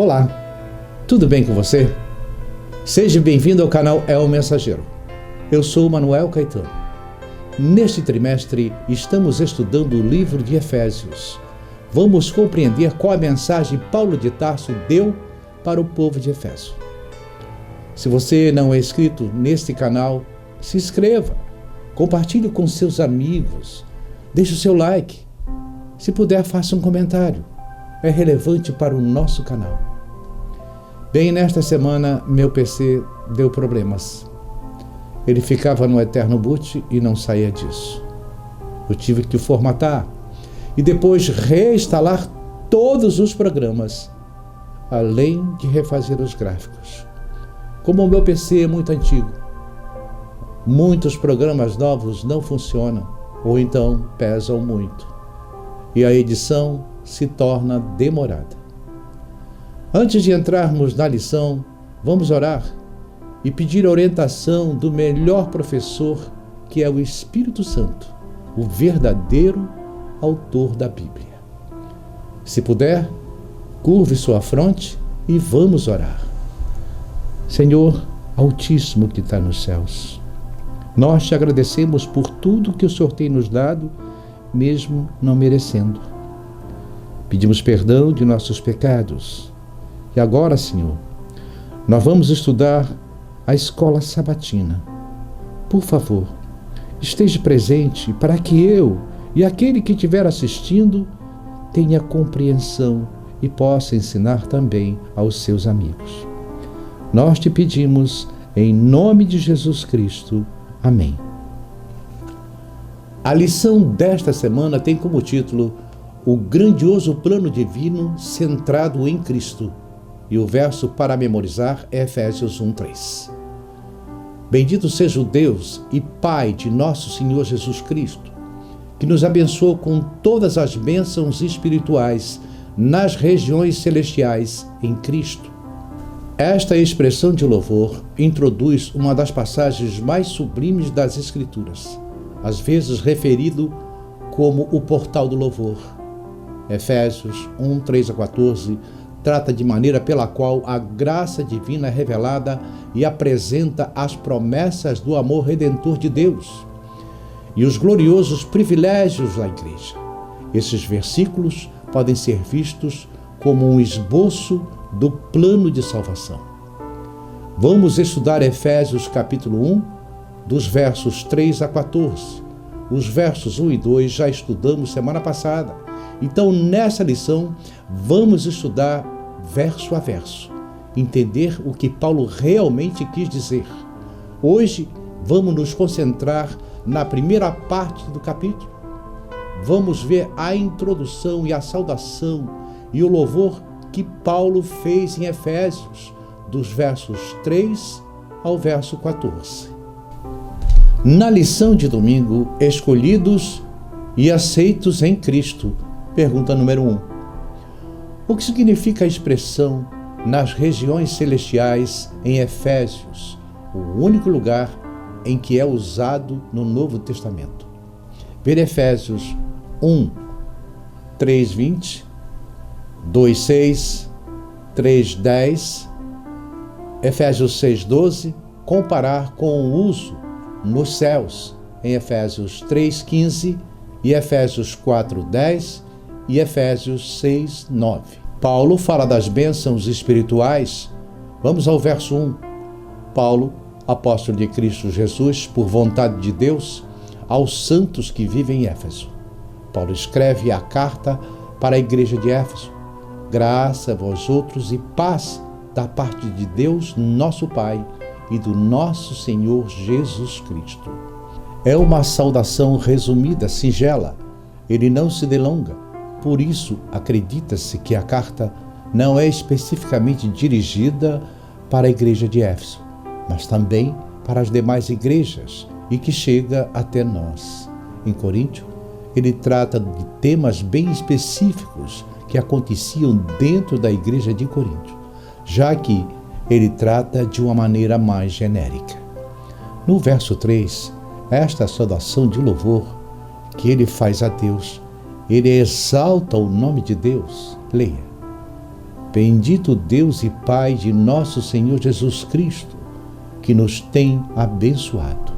Olá, tudo bem com você? Seja bem-vindo ao canal El Mensageiro. Eu sou Manuel Caetano. Neste trimestre, estamos estudando o livro de Efésios. Vamos compreender qual a mensagem Paulo de Tarso deu para o povo de Efésio. Se você não é inscrito neste canal, se inscreva, compartilhe com seus amigos, deixe o seu like. Se puder, faça um comentário. É relevante para o nosso canal. Bem, nesta semana, meu PC deu problemas. Ele ficava no eterno boot e não saía disso. Eu tive que formatar e depois reinstalar todos os programas, além de refazer os gráficos. Como o meu PC é muito antigo, muitos programas novos não funcionam ou então pesam muito e a edição se torna demorada. Antes de entrarmos na lição, vamos orar e pedir a orientação do melhor professor, que é o Espírito Santo, o verdadeiro autor da Bíblia. Se puder, curve sua fronte e vamos orar. Senhor Altíssimo que está nos céus, nós te agradecemos por tudo que o Senhor tem nos dado, mesmo não merecendo. Pedimos perdão de nossos pecados. E agora, Senhor, nós vamos estudar a escola sabatina. Por favor, esteja presente para que eu e aquele que estiver assistindo tenha compreensão e possa ensinar também aos seus amigos. Nós te pedimos em nome de Jesus Cristo. Amém. A lição desta semana tem como título O grandioso plano divino centrado em Cristo. E o verso para memorizar é Efésios 1:3. Bendito seja o Deus e Pai de nosso Senhor Jesus Cristo, que nos abençoou com todas as bênçãos espirituais nas regiões celestiais em Cristo. Esta expressão de louvor introduz uma das passagens mais sublimes das Escrituras, às vezes referido como o portal do louvor. Efésios 1:3-14 trata de maneira pela qual a graça divina é revelada e apresenta as promessas do amor redentor de Deus e os gloriosos privilégios da igreja. Esses versículos podem ser vistos como um esboço do plano de salvação. Vamos estudar Efésios capítulo 1, dos versos 3-14. Os versos 1 e 2 já estudamos semana passada. Então, nessa lição, vamos estudar verso a verso, entender o que Paulo realmente quis dizer. Hoje, vamos nos concentrar na primeira parte do capítulo. Vamos ver a introdução e a saudação e o louvor que Paulo fez em Efésios, dos versos 3 ao verso 14. Na lição de domingo, escolhidos e aceitos em Cristo, pergunta número 1. O que significa a expressão nas regiões celestiais em Efésios, o único lugar em que é usado no Novo Testamento? Ver Efésios 1, 3:20, 2:6, 3:10, Efésios 6:12, comparar com o uso nos céus em Efésios 3:15 e Efésios 4:10 e Efésios 6:9. Paulo fala das bênçãos espirituais. Vamos ao verso 1. Paulo, apóstolo de Cristo Jesus, por vontade de Deus, aos santos que vivem em Éfeso. Paulo escreve a carta para a igreja de Éfeso. Graça a vós outros e paz da parte de Deus, nosso Pai, e do nosso Senhor Jesus Cristo. É uma saudação resumida, singela. Ele não se delonga. Por isso, acredita-se que a carta não é especificamente dirigida para a igreja de Éfeso, mas também para as demais igrejas e que chega até nós. Em Coríntio, ele trata de temas bem específicos que aconteciam dentro da igreja de Coríntio, já que ele trata de uma maneira mais genérica. No verso 3, esta saudação de louvor que ele faz a Deus, ele exalta o nome de Deus. Leia. Bendito Deus e Pai de nosso Senhor Jesus Cristo, que nos tem abençoado,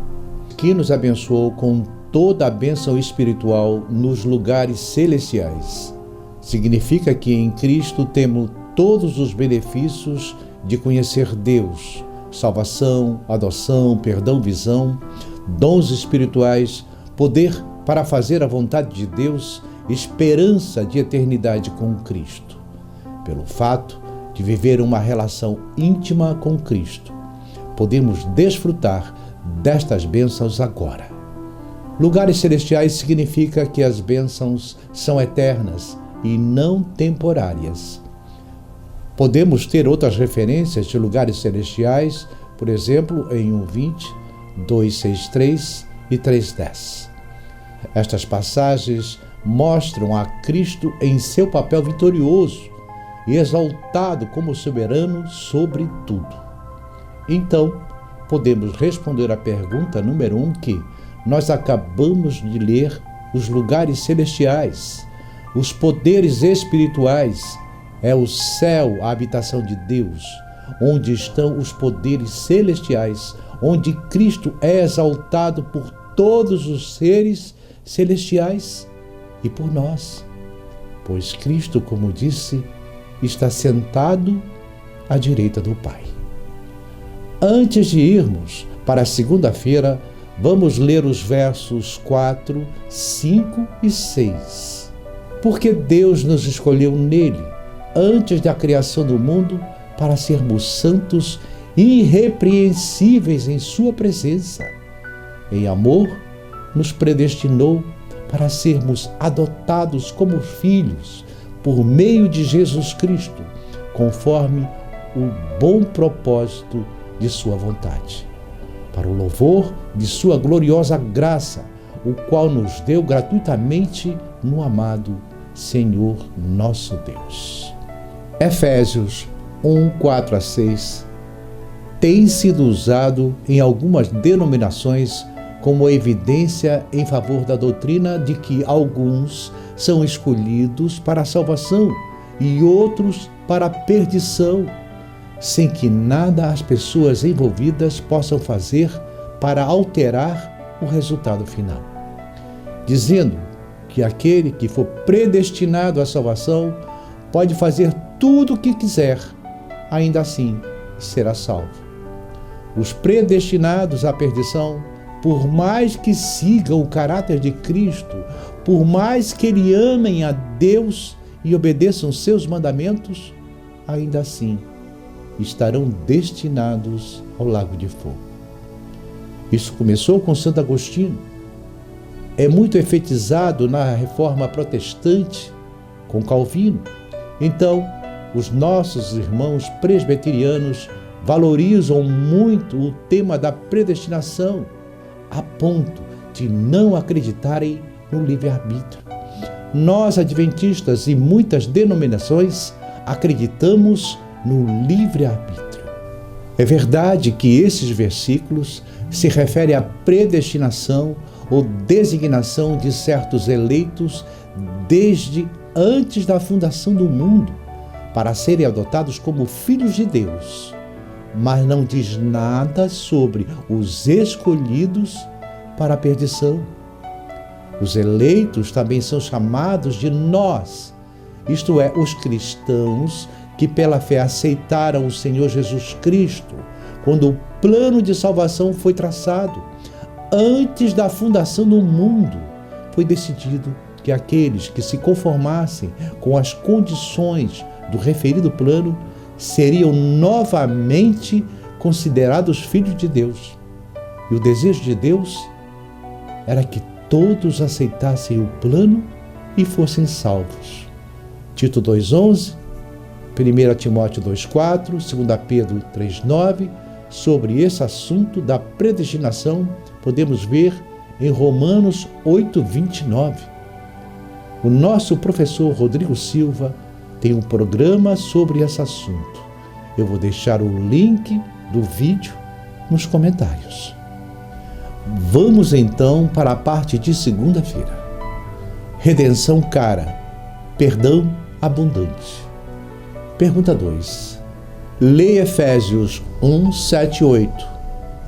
que nos abençoou com toda a bênção espiritual nos lugares celestiais. Significa que em Cristo temos todos os benefícios de conhecer Deus: salvação, adoção, perdão, visão, dons espirituais, poder para fazer a vontade de Deus, esperança de eternidade com Cristo. Pelo fato de viver uma relação íntima com Cristo, podemos desfrutar destas bênçãos agora. Lugares celestiais significa que as bênçãos são eternas e não temporárias. Podemos ter outras referências de lugares celestiais, por exemplo, em 1:20, 2:6:3 e 3:10. Estas passagens mostram a Cristo em seu papel vitorioso e exaltado como soberano sobre tudo. Então, podemos responder à pergunta número 1 que nós acabamos de ler: os lugares celestiais, os poderes espirituais, é o céu, a habitação de Deus, onde estão os poderes celestiais, onde Cristo é exaltado por todos os seres celestiais e por nós, pois Cristo, como disse, está sentado à direita do Pai. Antes de irmos para a segunda-feira, vamos ler os versos 4, 5 e 6. Porque Deus nos escolheu nele, antes da criação do mundo, para sermos santos e irrepreensíveis em sua presença. Em amor, nos predestinou para sermos adotados como filhos por meio de Jesus Cristo, conforme o bom propósito de sua vontade, para o louvor de sua gloriosa graça, o qual nos deu gratuitamente no amado Senhor nosso Deus. Efésios 1:4-6 tem sido usado em algumas denominações como evidência em favor da doutrina de que alguns são escolhidos para a salvação e outros para a perdição, sem que nada as pessoas envolvidas possam fazer para alterar o resultado final. Dizendo que aquele que for predestinado à salvação pode fazer tudo o que quiser, ainda assim será salvo. Os predestinados à perdição, por mais que sigam o caráter de Cristo, por mais que ele amem a Deus e obedeçam seus mandamentos, ainda assim estarão destinados ao lago de fogo. Isso começou com Santo Agostinho. É muito efetizado na Reforma Protestante com Calvino. Então, os nossos irmãos presbiterianos valorizam muito o tema da predestinação, a ponto de não acreditarem no livre-arbítrio. Nós, adventistas e muitas denominações, acreditamos no livre-arbítrio. É verdade que esses versículos se referem à predestinação ou designação de certos eleitos desde antes da fundação do mundo para serem adotados como filhos de Deus, mas não diz nada sobre os escolhidos para a perdição. Os eleitos também são chamados de nós, isto é, os cristãos que pela fé aceitaram o Senhor Jesus Cristo, quando o plano de salvação foi traçado. Antes da fundação do mundo, foi decidido que aqueles que se conformassem com as condições do referido plano seriam novamente considerados filhos de Deus. E o desejo de Deus era que todos aceitassem o plano e fossem salvos. Tito 2:11, 1 Timóteo 2:4, 2 Pedro 3:9, sobre esse assunto da predestinação, podemos ver em Romanos 8:29. O nosso professor Rodrigo Silva tem um programa sobre esse assunto. Eu vou deixar o link do vídeo nos comentários. Vamos então para a parte de segunda-feira. Redenção cara, perdão abundante. Pergunta 2. Leia Efésios 1, 7 e 8.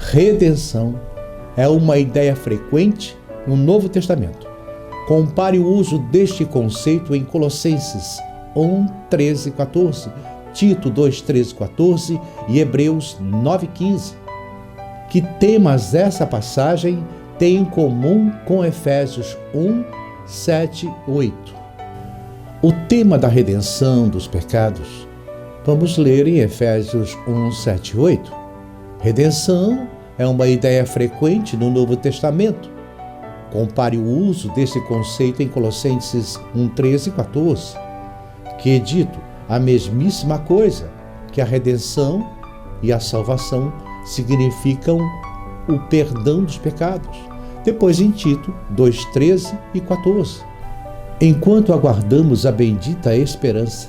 Redenção é uma ideia frequente no Novo Testamento. Compare o uso deste conceito em Colossenses 1, 13 e 14, Tito 2, 13 e 14 e Hebreus 9, 15. Que temas essa passagem tem em comum com Efésios 1, 7 e 8? O tema da redenção dos pecados, vamos ler em Efésios 1, 7 e 8. Redenção é uma ideia frequente no Novo Testamento. Compare o uso desse conceito em Colossenses 1, 13 e 14, que é dito a mesmíssima coisa, que a redenção e a salvação significam o perdão dos pecados. Depois em Tito 2, 13 e 14. Enquanto aguardamos a bendita esperança,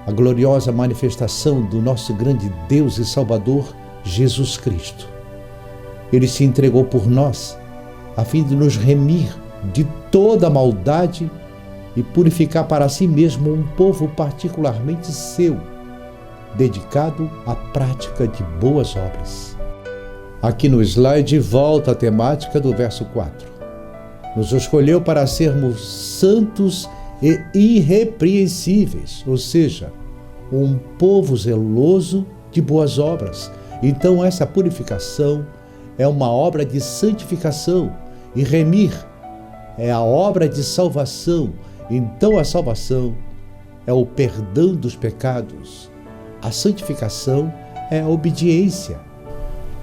a gloriosa manifestação do nosso grande Deus e Salvador, Jesus Cristo. Ele se entregou por nós, a fim de nos remir de toda a maldade e purificar para si mesmo um povo particularmente seu, dedicado à prática de boas obras. Aqui no slide volta a temática do verso 4. Nos escolheu para sermos santos e irrepreensíveis, ou seja, um povo zeloso de boas obras. Então essa purificação é uma obra de santificação, e remir é a obra de salvação. Então a salvação é o perdão dos pecados. A santificação é a obediência.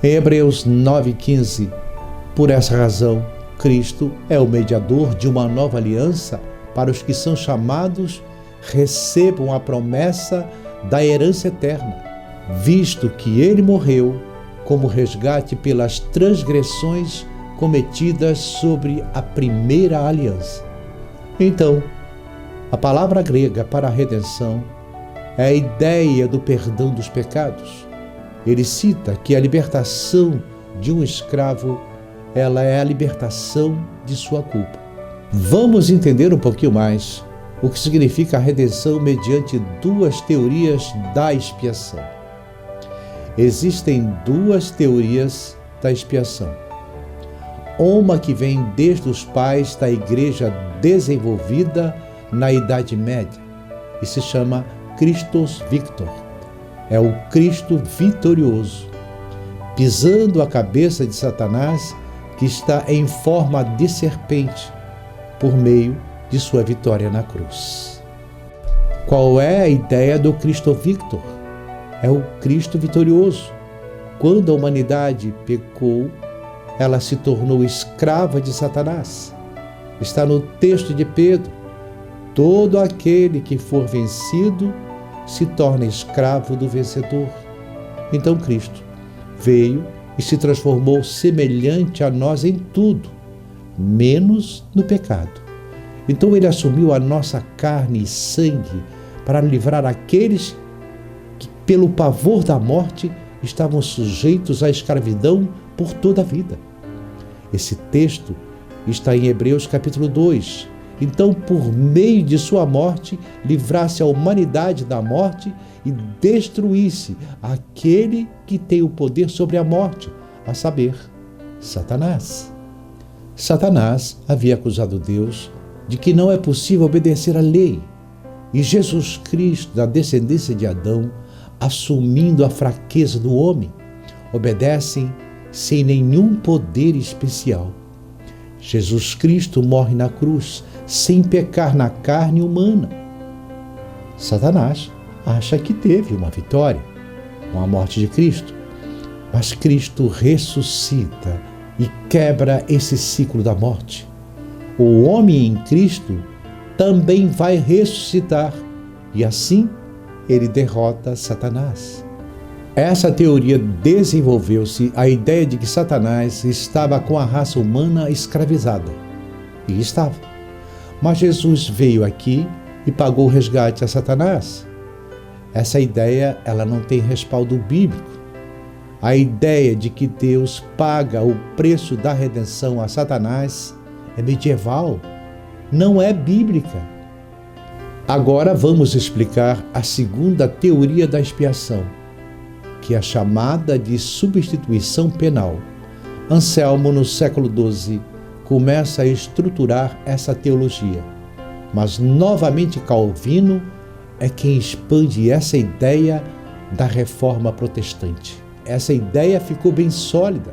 Em Hebreus 9,15, por essa razão, Cristo é o mediador de uma nova aliança para os que são chamados recebam a promessa da herança eterna, visto que ele morreu como resgate pelas transgressões cometidas sobre a primeira aliança. Então, a palavra grega para a redenção é a ideia do perdão dos pecados. Ele cita que a libertação de um escravo, ela é a libertação de sua culpa. Vamos entender um pouquinho mais o que significa a redenção mediante duas teorias da expiação. Existem duas teorias da expiação. Uma que vem desde os pais da igreja desenvolvida na Idade Média e se chama Christus Victor. É o Cristo vitorioso, pisando a cabeça de Satanás, que está em forma de serpente, por meio de sua vitória na cruz. Qual é a ideia do Cristo Victor? É o Cristo vitorioso. Quando a humanidade pecou, ela se tornou escrava de Satanás. Está no texto de Pedro: todo aquele que for vencido se torna escravo do vencedor. Então Cristo veio e se transformou semelhante a nós em tudo, menos no pecado. Então ele assumiu a nossa carne e sangue para livrar aqueles que, pelo pavor da morte, estavam sujeitos à escravidão por toda a vida. Esse texto está em Hebreus capítulo 2. Então, por meio de sua morte, livrasse a humanidade da morte e destruísse aquele que tem o poder sobre a morte, a saber, Satanás. Satanás havia acusado Deus de que não é possível obedecer à lei. E Jesus Cristo, da descendência de Adão, assumindo a fraqueza do homem, obedecem sem nenhum poder especial. Jesus Cristo morre na cruz, sem pecar na carne humana. Satanás acha que teve uma vitória com a morte de Cristo, mas Cristo ressuscita e quebra esse ciclo da morte. O homem em Cristo também vai ressuscitar e assim ele derrota Satanás. Essa teoria desenvolveu-se a ideia de que Satanás estava com a raça humana escravizada. E estava. Mas Jesus veio aqui e pagou o resgate a Satanás. Essa ideia, ela não tem respaldo bíblico. A ideia de que Deus paga o preço da redenção a Satanás é medieval, não é bíblica. Agora vamos explicar a segunda teoria da expiação, que é a chamada de substituição penal. Anselmo, no século XII, começa a estruturar essa teologia, mas novamente Calvino é quem expande essa ideia da reforma protestante. Essa ideia ficou bem sólida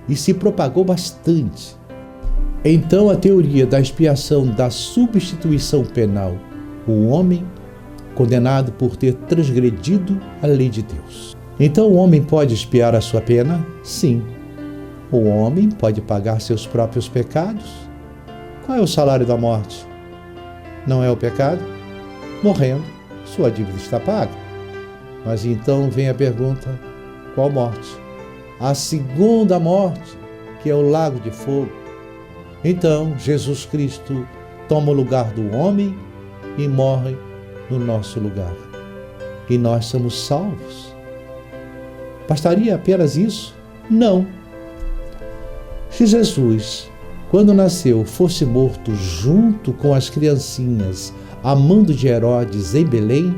e se propagou bastante. Então, a teoria da expiação da substituição penal, o homem condenado por ter transgredido a lei de Deus. Então, o homem pode expiar a sua pena? Sim. O homem pode pagar seus próprios pecados? Qual é o salário da morte? Não é o pecado? Morrendo, sua dívida está paga. Mas então vem a pergunta: qual morte? A segunda morte, que é o lago de fogo. Então, Jesus Cristo toma o lugar do homem e morre no nosso lugar. E nós somos salvos. Bastaria apenas isso? Não. Se Jesus, quando nasceu, fosse morto junto com as criancinhas, a mando de Herodes em Belém,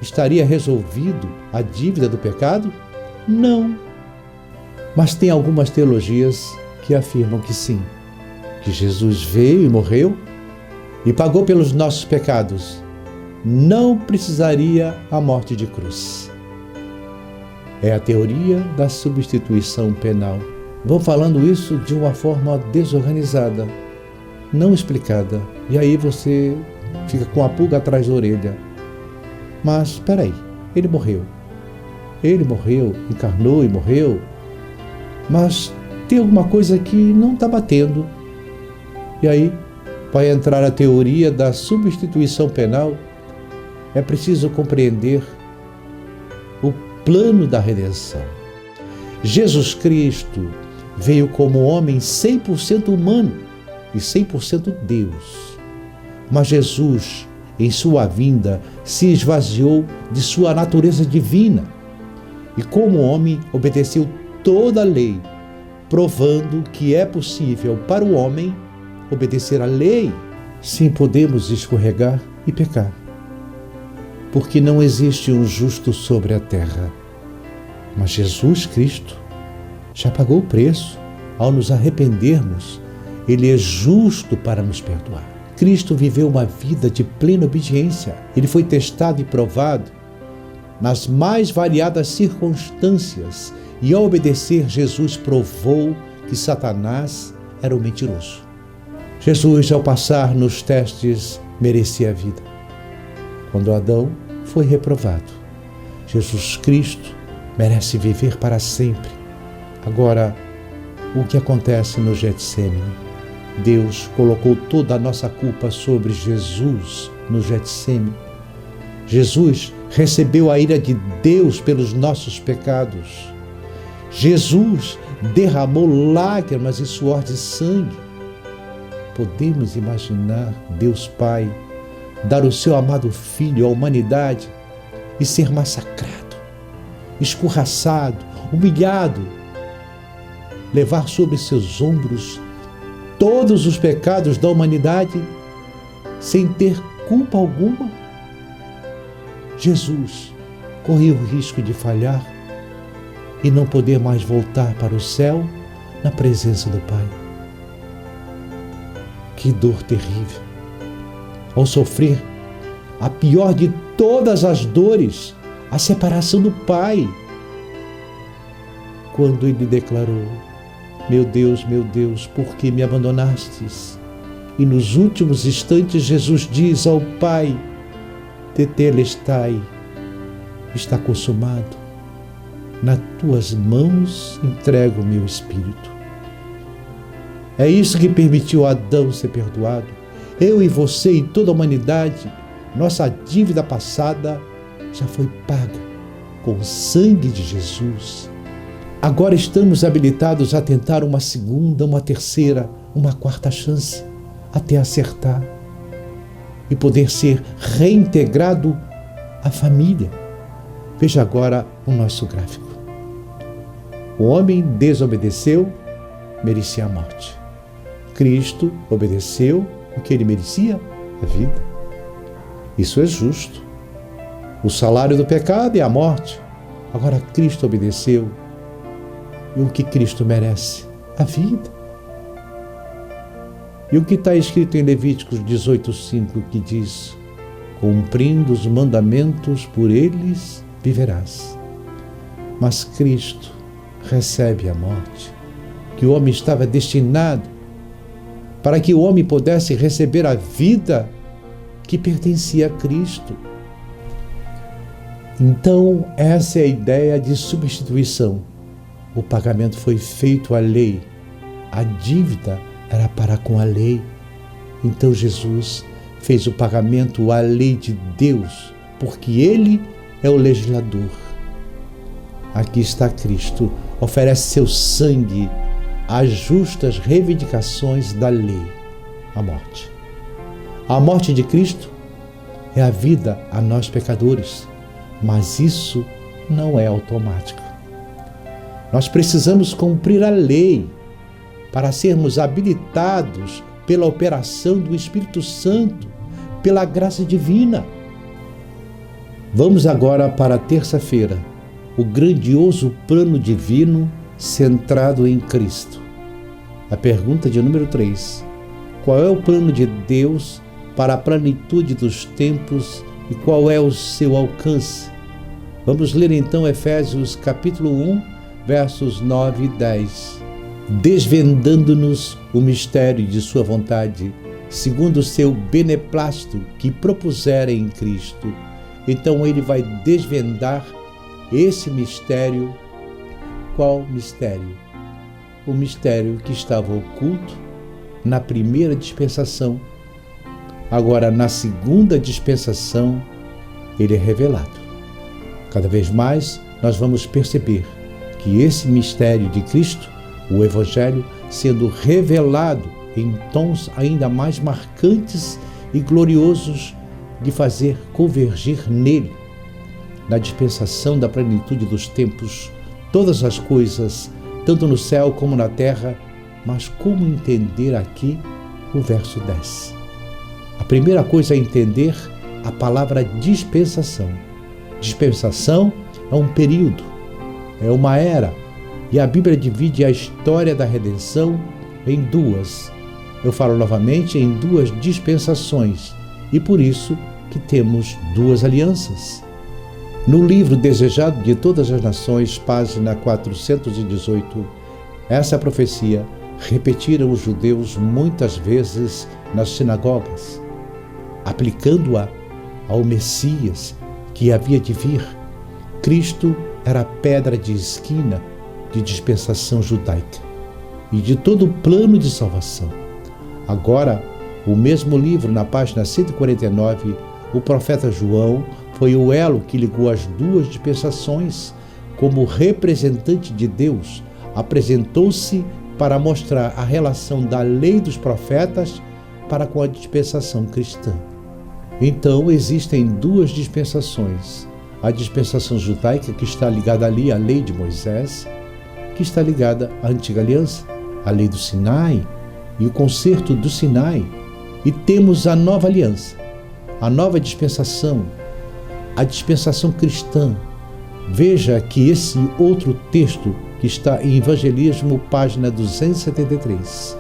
estaria resolvido a dívida do pecado? Não. Mas tem algumas teologias que afirmam que sim, que Jesus veio e morreu e pagou pelos nossos pecados. Não precisaria a morte de cruz. É a teoria da substituição penal. Vou falando isso de uma forma desorganizada, não explicada. E aí você fica com a pulga atrás da orelha. Mas, espera aí, ele morreu. Ele morreu, encarnou e morreu. Mas tem alguma coisa que não está batendo. E aí vai entrar a teoria da substituição penal. É preciso compreender o plano da redenção. Jesus Cristo veio como homem 100% humano e 100% Deus. Mas Jesus, em sua vinda, se esvaziou de sua natureza divina e, como homem, obedeceu toda a lei, provando que é possível para o homem obedecer à lei. Sim, podemos escorregar e pecar, porque não existe um justo sobre a terra. Mas Jesus Cristo já pagou o preço. Ao nos arrependermos, Ele é justo para nos perdoar. Cristo viveu uma vida de plena obediência. Ele foi testado e provado nas mais variadas circunstâncias e, ao obedecer, Jesus provou que Satanás era um mentiroso. Jesus, ao passar nos testes, merecia a vida. Quando Adão foi reprovado, Jesus Cristo merece viver para sempre. Agora, o que acontece no Getsêmani? Deus colocou toda a nossa culpa sobre Jesus no Getsêmani. Jesus recebeu a ira de Deus pelos nossos pecados. Jesus derramou lágrimas e suor de sangue. Podemos imaginar Deus Pai dar o seu amado Filho à humanidade e ser massacrado, escorraçado, humilhado, levar sobre seus ombros todos os pecados da humanidade sem ter culpa alguma? Jesus corria o risco de falhar e não poder mais voltar para o céu na presença do Pai. Que dor terrível! Ao sofrer a pior de todas as dores, a separação do Pai, quando Ele declarou: meu Deus, por que me abandonastes? E nos últimos instantes Jesus diz ao Pai: Tetelestai, está consumado. Nas tuas mãos entrego o meu espírito. É isso que permitiu a Adão ser perdoado. Eu e você e toda a humanidade, nossa dívida passada já foi paga com o sangue de Jesus. Agora estamos habilitados a tentar uma segunda, uma terceira, uma quarta chance, até acertar e poder ser reintegrado à família. Veja agora o nosso gráfico. O homem desobedeceu, merecia a morte. Cristo obedeceu o que ele merecia, a vida. Isso é justo. O salário do pecado é a morte. Agora Cristo obedeceu. E o que Cristo merece? A vida. E o que está escrito em Levíticos 18:5, que diz: cumprindo os mandamentos, por eles viverás. Mas Cristo recebe a morte, que o homem estava destinado para que o homem pudesse receber a vida que pertencia a Cristo. Então, essa é a ideia de substituição. O pagamento foi feito à lei. A dívida era para com a lei. Então, Jesus fez o pagamento à lei de Deus, porque Ele é o legislador. Aqui está Cristo, oferece seu sangue às justas reivindicações da lei, a morte. A morte de Cristo é a vida a nós pecadores, mas isso não é automático. Nós precisamos cumprir a lei para sermos habilitados pela operação do Espírito Santo, pela graça divina. Vamos agora para a terça-feira, o grandioso plano divino centrado em Cristo. A pergunta de número 3. Qual é o plano de Deus para a plenitude dos tempos e qual é o seu alcance? Vamos ler então Efésios capítulo 1, versos 9 e 10. Desvendando-nos o mistério de sua vontade, segundo o seu beneplácito que propusera em Cristo. Então ele vai desvendar esse mistério. Qual mistério? O mistério que estava oculto na primeira dispensação. Agora, na segunda dispensação, ele é revelado. Cada vez mais, nós vamos perceber que esse mistério de Cristo, o Evangelho, sendo revelado em tons ainda mais marcantes e gloriosos de fazer convergir nele, na dispensação da plenitude dos tempos, todas as coisas, tanto no céu como na terra. Mas como entender aqui o verso 10? A primeira coisa é entender a palavra dispensação. Dispensação é um período, é uma era, e a Bíblia divide a história da redenção em duas. Eu falo novamente, em duas dispensações, e por isso que temos duas alianças. No livro Desejado de Todas as Nações, página 418, essa profecia repetiram os judeus muitas vezes nas sinagogas, aplicando-a ao Messias que havia de vir. Cristo era a pedra de esquina de dispensação judaica e de todo o plano de salvação. Agora, o mesmo livro, na página 149, o profeta João foi o elo que ligou as duas dispensações. Como representante de Deus, apresentou-se para mostrar a relação da lei dos profetas para com a dispensação cristã. Então, existem duas dispensações. A dispensação judaica, que está ligada ali à lei de Moisés, que está ligada à antiga aliança, a lei do Sinai e o concerto do Sinai. E temos a nova aliança, a nova dispensação, a dispensação cristã. Veja que esse outro texto que está em Evangelismo, página 273.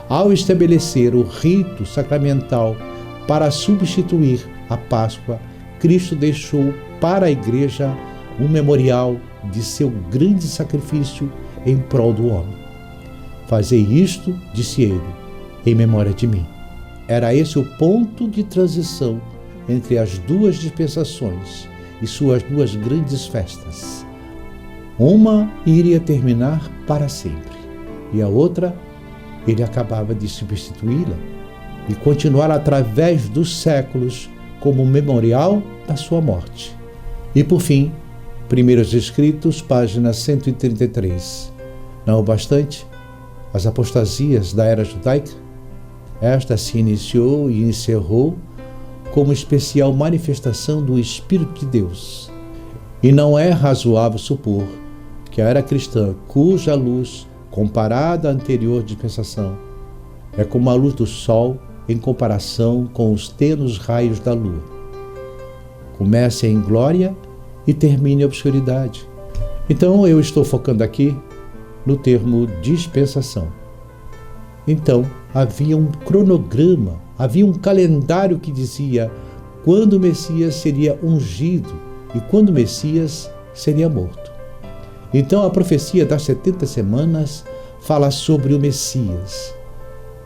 Ao estabelecer o rito sacramental para substituir a Páscoa, Cristo deixou para a Igreja um memorial de seu grande sacrifício em prol do homem. Fazei isto, disse ele, em memória de mim. Era esse o ponto de transição entre as duas dispensações e suas duas grandes festas. Uma iria terminar para sempre, e a outra, ele acabava de substituí-la e continuar através dos séculos como memorial da sua morte. E por fim, Primeiros Escritos, página 133. Não bastante, as apostasias da era judaica, esta se iniciou e encerrou como especial manifestação do Espírito de Deus. E não é razoável supor que a era cristã, cuja luz, comparada à anterior dispensação, é como a luz do sol em comparação com os tênues raios da lua. comece em glória e termine em obscuridade. Então eu estou focando aqui no termo dispensação. Então havia um cronograma, havia um calendário que dizia quando o Messias seria ungido e quando o Messias seria morto. Então a profecia das 70 semanas fala sobre o Messias.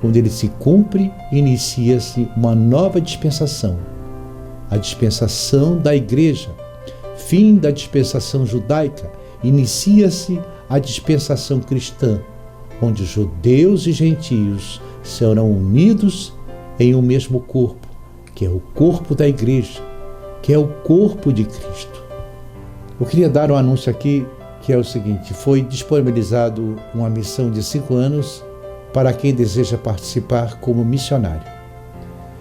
Quando ele se cumpre, inicia-se uma nova dispensação, a dispensação da igreja. Fim da dispensação judaica, inicia-se a dispensação cristã, onde judeus e gentios serão unidos em um mesmo corpo, que é o corpo da igreja, que é o corpo de Cristo. Eu queria dar um anúncio aqui, que é o seguinte: foi disponibilizado uma missão de 5 anos para quem deseja participar como missionário.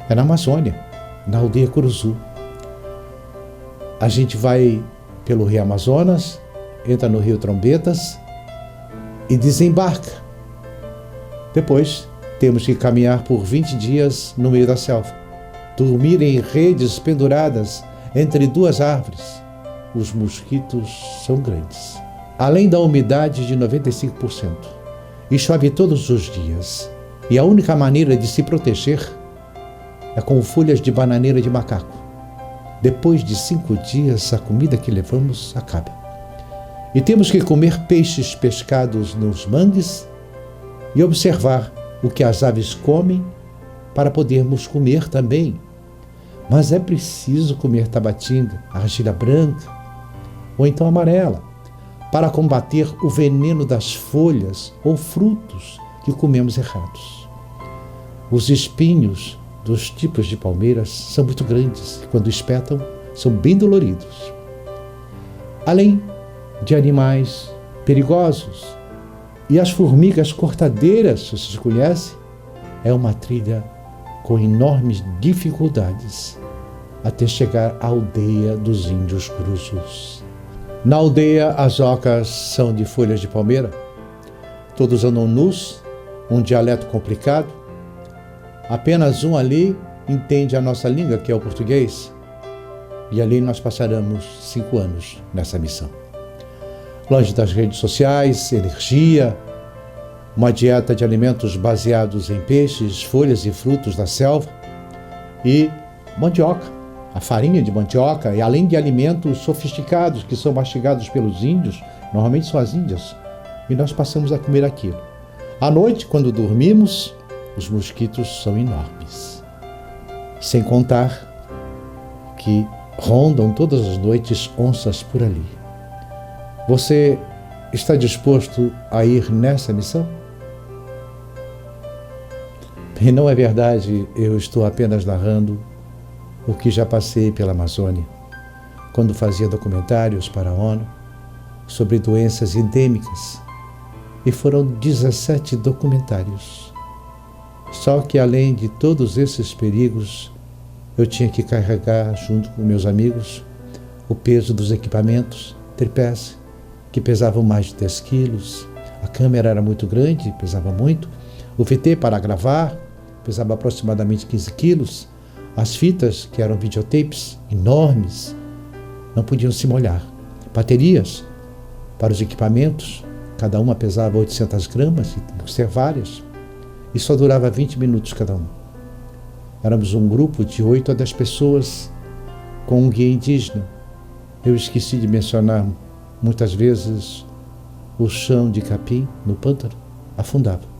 É na Amazônia, na aldeia Curuzu. A gente vai pelo Rio Amazonas, entra no Rio Trombetas e desembarca. Depois, temos que caminhar por 20 dias no meio da selva, dormir em redes penduradas entre 2 árvores. Os mosquitos são grandes. Além da umidade de 95%. E chove todos os dias. E a única maneira de se proteger é com folhas de bananeira de macaco. Depois de 5 dias, a comida que levamos acaba. E temos que comer peixes pescados nos mangues e observar o que as aves comem para podermos comer também. Mas é preciso comer tabatinga, argila branca ou então amarela, para combater o veneno das folhas ou frutos que comemos errados. Os espinhos dos tipos de palmeiras são muito grandes e, quando espetam, são bem doloridos. Além de animais perigosos e as formigas cortadeiras, se vocês conhecem, é uma trilha com enormes dificuldades até chegar à aldeia dos índios Curuzus. Na aldeia, as ocas são de folhas de palmeira. Todos andam nus, um dialeto complicado. Apenas um ali entende a nossa língua, que é o português. E ali nós passaremos 5 anos nessa missão. Longe das redes sociais, energia, uma dieta de alimentos baseados em peixes, folhas e frutos da selva e mandioca. A farinha de mandioca, e além de alimentos sofisticados que são mastigados pelos índios, normalmente são as índias, e nós passamos a comer aquilo. À noite, quando dormimos, os mosquitos são enormes. Sem contar que rondam todas as noites onças por ali. Você está disposto a ir nessa missão? E não é verdade, eu estou apenas narrando o que já passei pela Amazônia, quando fazia documentários para a ONU sobre doenças endêmicas, e foram 17 documentários. Só que, além de todos esses perigos, eu tinha que carregar, junto com meus amigos, o peso dos equipamentos, tripés, que pesavam mais de 10 quilos, a câmera era muito grande, pesava muito, o VT para gravar pesava aproximadamente 15 quilos, as fitas, que eram videotapes enormes, não podiam se molhar. Baterias para os equipamentos, cada uma pesava 800 gramas, e tinha que ser várias, e só durava 20 minutos cada uma. Éramos um grupo de 8 a 10 pessoas com um guia indígena. Eu esqueci de mencionar, muitas vezes, o chão de capim no pântano afundava.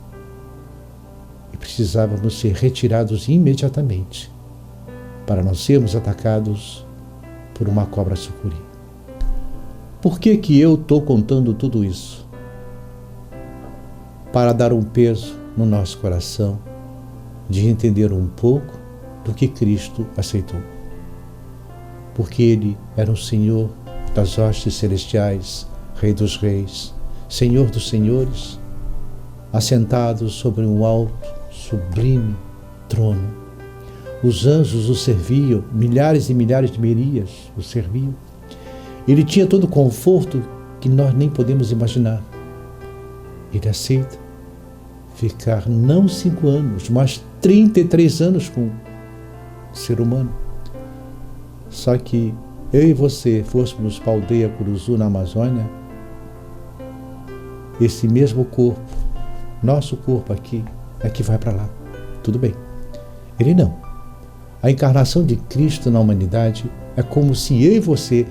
E precisávamos ser retirados imediatamente, para não sermos atacados por uma cobra sucuri. Por que eu estou contando tudo isso? Para dar um peso no nosso coração de entender um pouco do que Cristo aceitou. Porque Ele era o Senhor das hostes celestiais, Rei dos reis, Senhor dos senhores, assentado sobre um alto, sublime trono. Os anjos o serviam, milhares e milhares de Merias o serviam. Ele tinha todo o conforto que nós nem podemos imaginar. Ele aceita ficar não 5 anos, mas 33 anos com o ser humano. Só que eu e você fôssemos para a aldeia Curuzu, na Amazônia, esse mesmo corpo, nosso corpo aqui, é que vai para lá. Tudo bem. Ele não. A encarnação de Cristo na humanidade é como se eu e você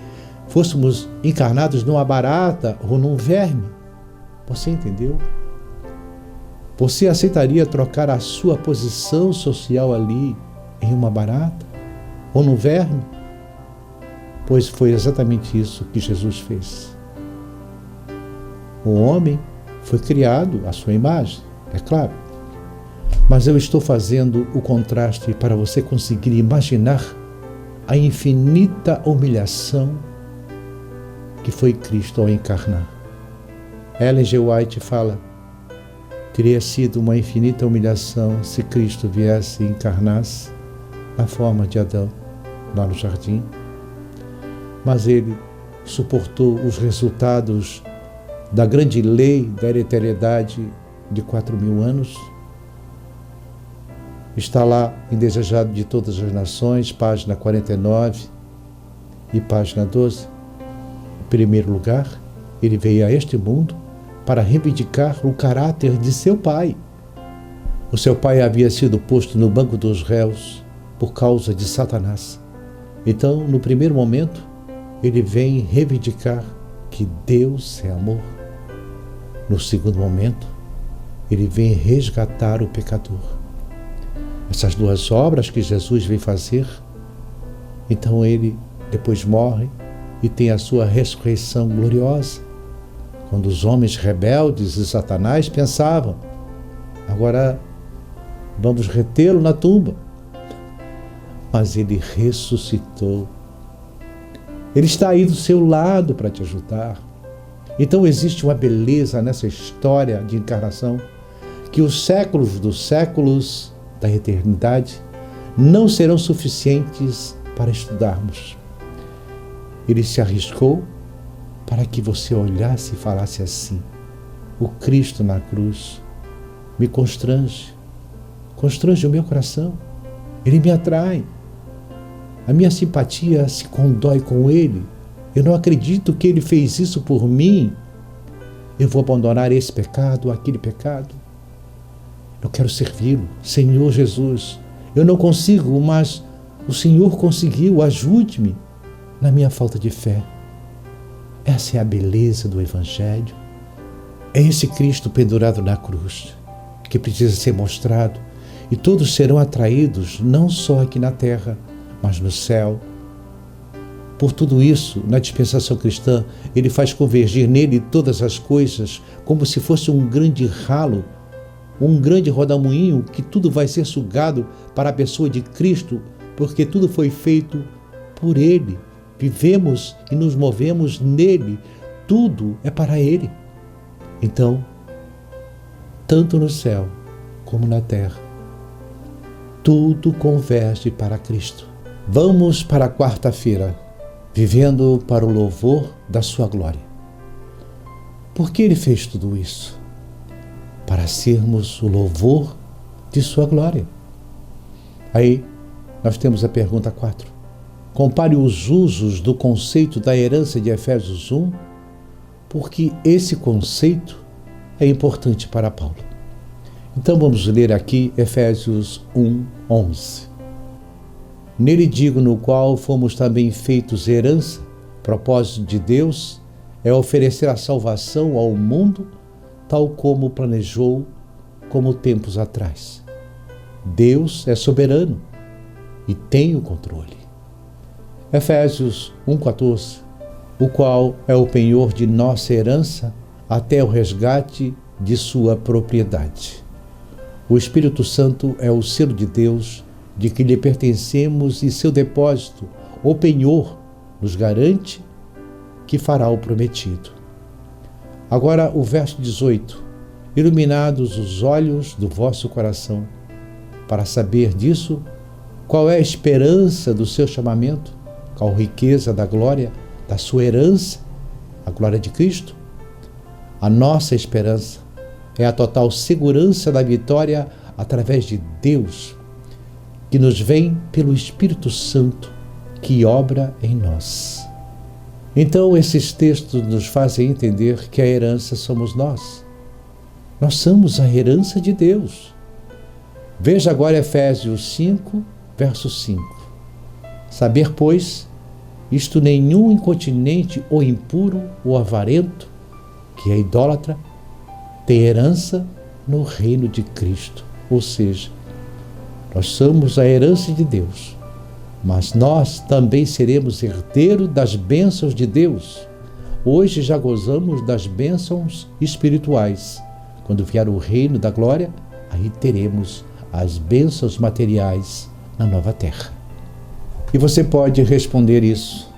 fôssemos encarnados numa barata ou num verme. Você entendeu? Você aceitaria trocar a sua posição social ali em uma barata ou num verme? Pois foi exatamente isso que Jesus fez. O homem foi criado à sua imagem, é claro. Mas eu estou fazendo o contraste para você conseguir imaginar a infinita humilhação que foi Cristo ao encarnar. Ellen G. White fala: teria sido uma infinita humilhação se Cristo viesse e encarnasse na forma de Adão, lá no jardim. Mas ele suportou os resultados da grande lei da hereditariedade de 4.000 anos. Está lá em Desejado de Todas as Nações, página 49 e página 12. Em primeiro lugar, ele veio a este mundo para reivindicar o caráter de seu pai. O seu pai havia sido posto no banco dos réus por causa de Satanás. Então, no primeiro momento, ele vem reivindicar que Deus é amor. No segundo momento, ele vem resgatar o pecador. Essas duas obras que Jesus vem fazer, então ele depois morre e tem a sua ressurreição gloriosa. Quando os homens rebeldes e Satanás pensavam: agora vamos retê-lo na tumba. Mas ele ressuscitou. Ele está aí do seu lado para te ajudar. Então existe uma beleza nessa história de encarnação que os séculos dos séculos da eternidade não serão suficientes para estudarmos. Ele se arriscou para que você olhasse e falasse assim: o Cristo na cruz me constrange o meu coração, ele me atrai, a minha simpatia se condói com ele, eu não acredito que ele fez isso por mim, eu vou abandonar esse pecado, aquele pecado, eu quero servi-lo. Senhor Jesus, eu não consigo, mas o Senhor conseguiu, ajude-me na minha falta de fé. Essa é a beleza do Evangelho. É esse Cristo pendurado na cruz que precisa ser mostrado, e todos serão atraídos não só aqui na terra, mas no céu. Por tudo isso, na dispensação cristã, ele faz convergir nele todas as coisas, como se fosse um grande ralo, um grande rodamuinho, que tudo vai ser sugado para a pessoa de Cristo, porque tudo foi feito por ele. Vivemos e nos movemos nele, tudo é para ele. Então, tanto no céu como na terra, tudo converge para Cristo. Vamos para a quarta-feira, vivendo para o louvor da sua glória. Por que ele fez tudo isso? Para sermos o louvor de sua glória. Aí, nós temos a pergunta 4. Compare os usos do conceito da herança de Efésios 1, porque esse conceito é importante para Paulo. Então vamos ler aqui Efésios 1:11. Nele digo, no qual fomos também feitos herança, propósito de Deus é oferecer a salvação ao mundo, tal como planejou, como tempos atrás. Deus é soberano e tem o controle. Efésios 1:14, o qual é o penhor de nossa herança até o resgate de sua propriedade. O Espírito Santo é o selo de Deus de que lhe pertencemos, e seu depósito, ou penhor, nos garante que fará o prometido. Agora o verso 18. Iluminados os olhos do vosso coração, para saber disso, qual é a esperança do seu chamamento, qual riqueza da glória da sua herança, a glória de Cristo. A nossa esperança é a total segurança da vitória através de Deus, que nos vem pelo Espírito Santo, que obra em nós. Então, esses textos nos fazem entender que a herança somos nós. Nós somos a herança de Deus. Veja agora Efésios 5, verso 5. Saber, pois, isto nenhum incontinente ou impuro ou avarento, que é idólatra, tem herança no reino de Cristo. Ou seja, nós somos a herança de Deus, mas nós também seremos herdeiros das bênçãos de Deus. Hoje já gozamos das bênçãos espirituais. Quando vier o reino da glória, aí teremos as bênçãos materiais na nova terra. E você pode responder isso.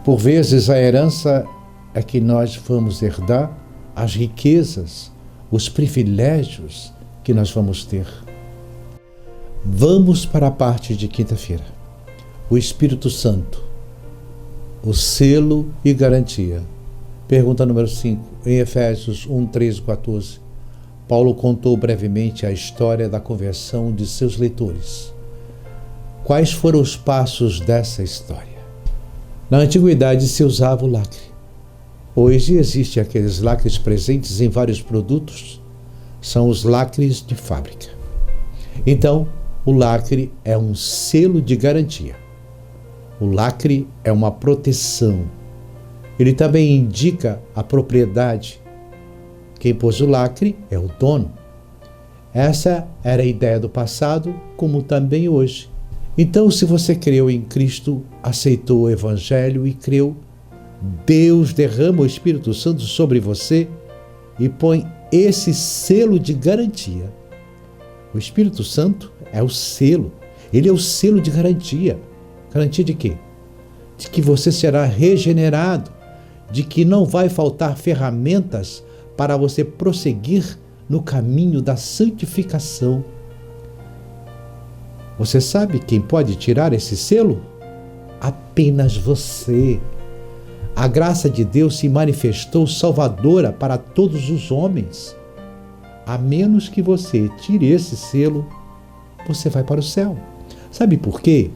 Por vezes a herança é que nós vamos herdar as riquezas, os privilégios que nós vamos ter. Vamos para a parte de quinta-feira. O Espírito Santo, o selo e garantia. Pergunta número 5, em Efésios 1, 13, 14. Paulo contou brevemente a história da conversão de seus leitores. Quais foram os passos dessa história? Na antiguidade se usava o lacre. Hoje existem aqueles lacres presentes em vários produtos. São os lacres de fábrica. Então, o lacre é um selo de garantia. O lacre é uma proteção. Ele também indica a propriedade. Quem pôs o lacre é o dono. Essa era a ideia do passado, como também hoje. Então, se você creu em Cristo, aceitou o Evangelho e creu, Deus derrama o Espírito Santo sobre você e põe esse selo de garantia. O Espírito Santo é o selo. Ele é o selo de garantia. Garantia de quê? De que você será regenerado, de que não vai faltar ferramentas para você prosseguir no caminho da santificação. Você sabe quem pode tirar esse selo? Apenas você. A graça de Deus se manifestou salvadora para todos os homens. A menos que você tire esse selo, você vai para o céu. Sabe por quê?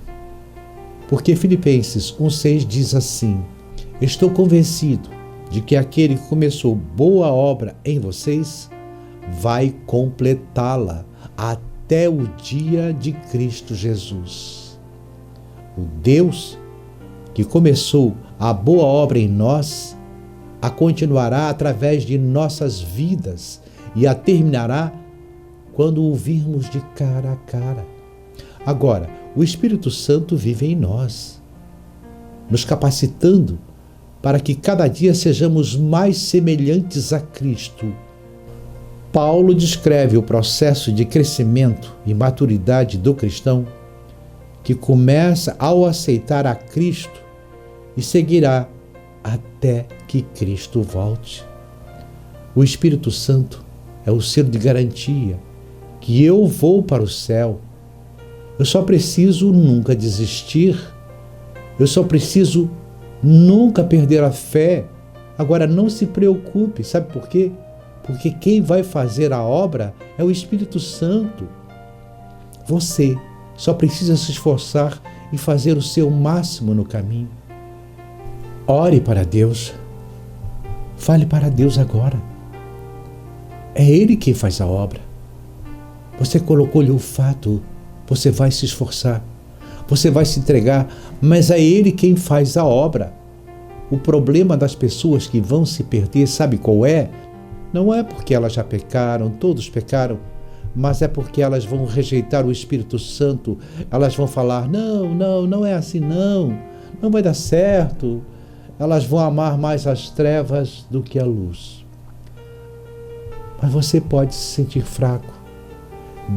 Porque Filipenses 1,6 diz assim: estou convencido de que aquele que começou boa obra em vocês vai completá-la até o dia de Cristo Jesus. O Deus que começou a boa obra em nós, a continuará através de nossas vidas e a terminará quando o virmos de cara a cara. Agora, o Espírito Santo vive em nós, nos capacitando para que cada dia sejamos mais semelhantes a Cristo. Paulo descreve o processo de crescimento e maturidade do cristão que começa ao aceitar a Cristo e seguirá até que Cristo volte. O Espírito Santo é o selo de garantia que eu vou para o céu. Eu só preciso nunca desistir. Eu só preciso nunca perder a fé. Agora, não se preocupe, sabe por quê? Porque quem vai fazer a obra é o Espírito Santo. Você só precisa se esforçar e fazer o seu máximo no caminho. Ore para Deus. Fale para Deus agora. É Ele quem faz a obra. Você colocou-lhe o fato, você vai se esforçar, você vai se entregar, mas é Ele quem faz a obra. O problema das pessoas que vão se perder, sabe qual é? Não é porque elas já pecaram, todos pecaram, mas é porque elas vão rejeitar o Espírito Santo. Elas vão falar, não é assim não vai dar certo. Elas vão amar mais as trevas do que a luz. Mas você pode se sentir fraco,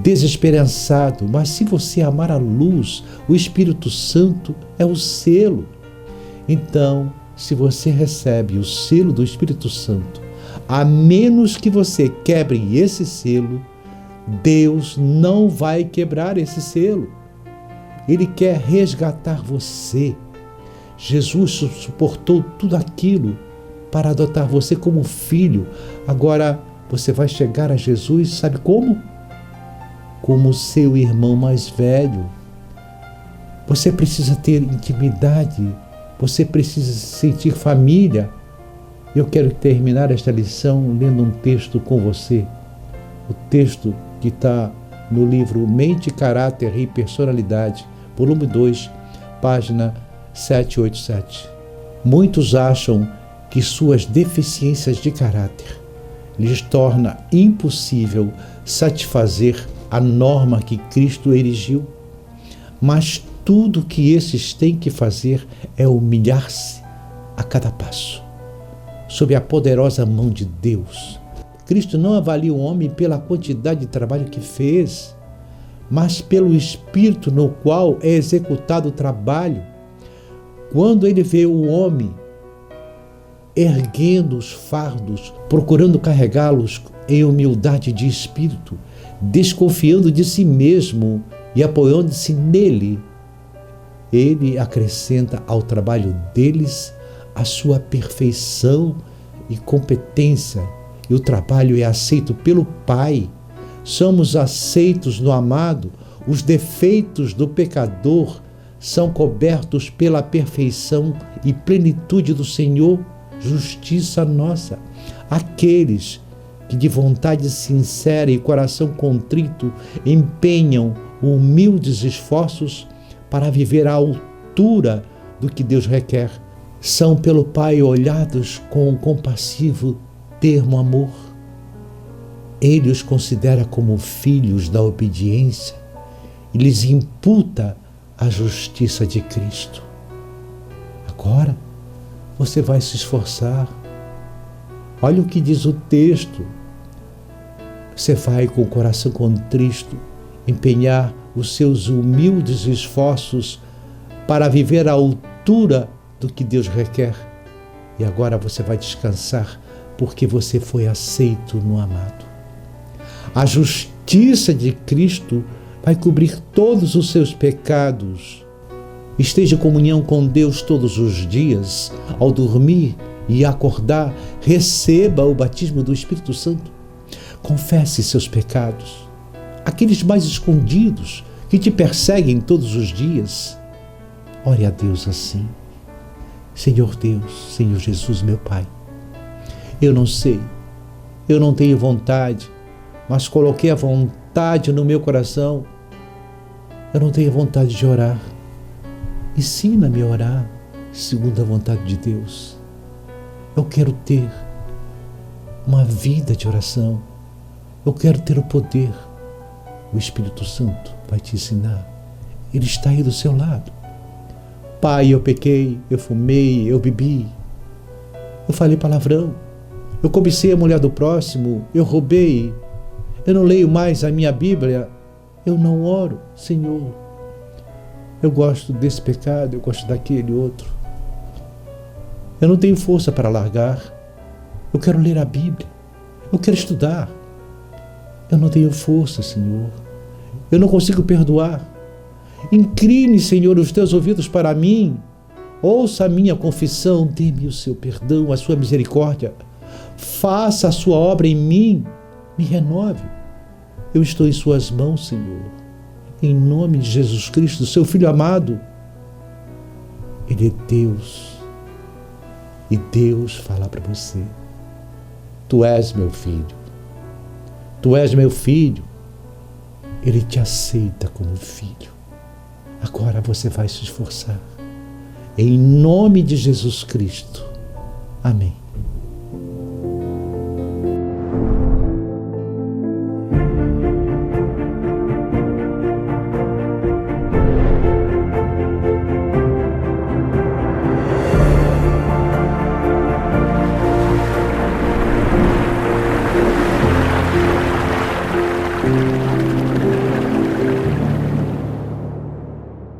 desesperançado, mas se você amar a luz, o Espírito Santo é o selo. Então, se você recebe o selo do Espírito Santo, a menos que você quebre esse selo, Deus não vai quebrar esse selo. Ele quer resgatar você. Jesus suportou tudo aquilo para adotar você como filho. Agora você vai chegar a Jesus, sabe como? Como seu irmão mais velho. Você precisa ter intimidade, você precisa sentir família. Eu quero terminar esta lição lendo um texto com você. O texto que está no livro Mente, Caráter e Personalidade, volume 2, página 787. Muitos acham que suas deficiências de caráter lhes torna impossível satisfazer a norma que Cristo erigiu, mas tudo que esses têm que fazer é humilhar-se a cada passo, sob a poderosa mão de Deus. Cristo não avalia o homem pela quantidade de trabalho que fez, mas pelo espírito no qual é executado o trabalho. Quando ele vê o homem erguendo os fardos, procurando carregá-los em humildade de espírito, desconfiando de si mesmo e apoiando-se nele, ele acrescenta ao trabalho deles a sua perfeição e competência, e o trabalho é aceito pelo Pai. Somos aceitos no amado, os defeitos do pecador são cobertos pela perfeição e plenitude do Senhor, justiça nossa. Aqueles que de vontade sincera e coração contrito empenham humildes esforços para viver à altura do que Deus requer, são pelo Pai olhados com um compassivo termo amor. Ele os considera como filhos da obediência e lhes imputa a justiça de Cristo. Agora você vai se esforçar. Olha o que diz o texto. Você vai com o coração contrito empenhar os seus humildes esforços para viver à altura do que Deus requer. E agora você vai descansar, porque você foi aceito no amado. A justiça de Cristo vai cobrir todos os seus pecados. Esteja em comunhão com Deus todos os dias. Ao dormir e acordar, receba o batismo do Espírito Santo. Confesse seus pecados, aqueles mais escondidos que te perseguem todos os dias. Ore a Deus assim: Senhor Deus, Senhor Jesus, meu Pai, eu não sei, eu não tenho vontade, mas coloquei a vontade no meu coração. Eu não tenho vontade de orar. Ensina-me a orar segundo a vontade de Deus. Eu quero ter uma vida de oração. Eu quero ter o poder. O Espírito Santo vai te ensinar. Ele está aí do seu lado. Pai, eu pequei, eu fumei, eu bebi, eu falei palavrão, eu cobicei a mulher do próximo, eu roubei, eu não leio mais a minha Bíblia, eu não oro, Senhor. Eu gosto desse pecado, eu gosto daquele outro. Eu não tenho força para largar. Eu quero ler a Bíblia, eu quero estudar. Eu não tenho força, Senhor. Eu não consigo perdoar. Incline, Senhor, os teus ouvidos para mim. Ouça a minha confissão, dê-me o seu perdão, a sua misericórdia. Faça a sua obra em mim, me renove. Eu estou em suas mãos, Senhor. Em nome de Jesus Cristo, seu Filho amado. Ele é Deus. E Deus fala para você: tu és meu filho. Tu és meu filho. Ele te aceita como filho. Agora você vai se esforçar. Em nome de Jesus Cristo. Amém.